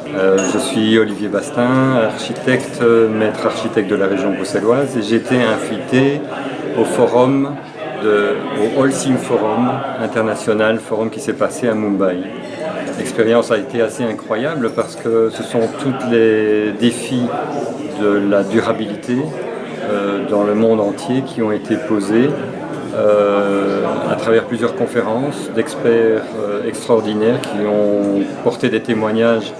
Je suis Olivier Bastin, architecte, maître architecte de la région bruxelloise, et j'ai été invité au forum, au Holcim Forum international, forum qui s'est passé à Mumbai. L'expérience a été assez incroyable parce que ce sont tous les défis de la durabilité dans le monde entier qui ont été posés à travers plusieurs conférences d'experts extraordinaires qui ont porté des témoignages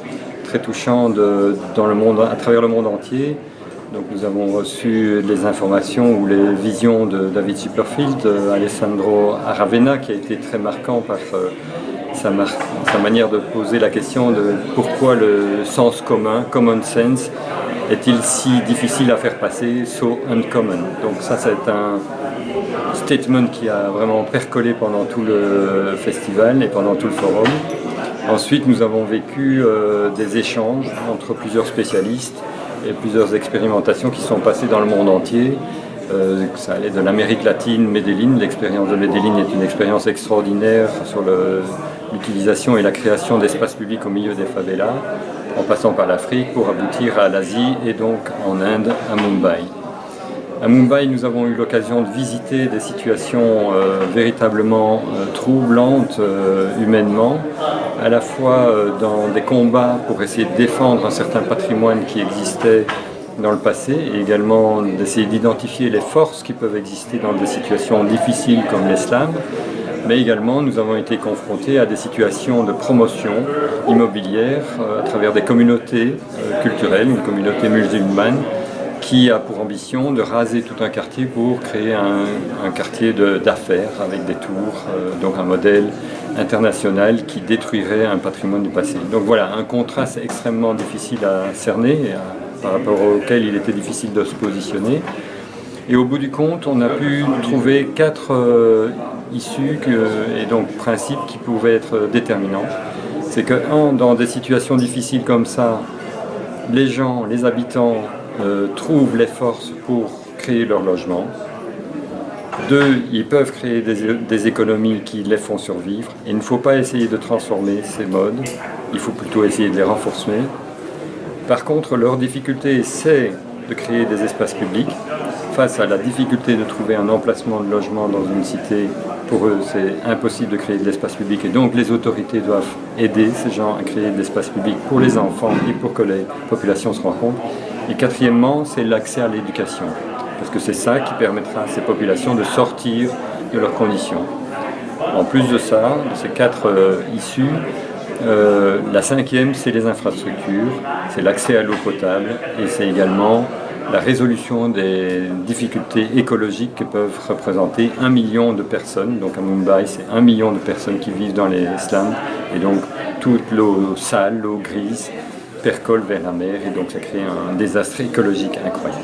très touchants à travers le monde entier. Donc nous avons reçu les informations ou les visions de David Chipperfield, Alessandro Aravena, qui a été très marquant par sa manière de poser la question de pourquoi le sens commun, common sense, est-il si difficile à faire passer, so uncommon. Donc ça, c'est un statement qui a vraiment percolé pendant tout le festival et pendant tout le forum. Ensuite, nous avons vécu des échanges entre plusieurs spécialistes et plusieurs expérimentations qui sont passées dans le monde entier. Ça allait de l'Amérique latine, Medellín. L'expérience de Medellín est une expérience extraordinaire sur l'utilisation et la création d'espaces publics au milieu des favelas, en passant par l'Afrique pour aboutir à l'Asie et donc en Inde, à Mumbai. À Mumbai, nous avons eu l'occasion de visiter des situations véritablement troublantes humainement, à la fois dans des combats pour essayer de défendre un certain patrimoine qui existait dans le passé et également d'essayer d'identifier les forces qui peuvent exister dans des situations difficiles comme l'islam. Mais également, nous avons été confrontés à des situations de promotion immobilière à travers des communautés culturelles, une communauté musulmane qui a pour ambition de raser tout un quartier pour créer un quartier d'affaires avec des tours, donc un modèle international qui détruirait un patrimoine du passé. Donc voilà, un contraste extrêmement difficile à cerner, par rapport auquel il était difficile de se positionner. Et au bout du compte, on a pu trouver 4 issues et donc principes qui pouvaient être déterminants. C'est que, dans des situations difficiles comme ça, les gens, les habitants trouvent les forces pour créer leur logement. 2, ils peuvent créer des économies qui les font survivre. Et il ne faut pas essayer de transformer ces modes, il faut plutôt essayer de les renforcer. Par contre, leur difficulté, c'est de créer des espaces publics. Face à la difficulté de trouver un emplacement de logement dans une cité, pour eux, c'est impossible de créer de l'espace public. Et donc, les autorités doivent aider ces gens à créer de l'espace public pour les enfants et pour que les populations se rencontrent. Et 4e, c'est l'accès à l'éducation. Parce que c'est ça qui permettra à ces populations de sortir de leurs conditions. En plus de ça, de ces 4 issues, la 5e, c'est les infrastructures, c'est l'accès à l'eau potable et c'est également la résolution des difficultés écologiques que peuvent représenter 1 million de personnes. Donc à Mumbai, c'est 1 million de personnes qui vivent dans les slums et donc toute l'eau sale, l'eau grise percole vers la mer et donc ça crée un désastre écologique incroyable.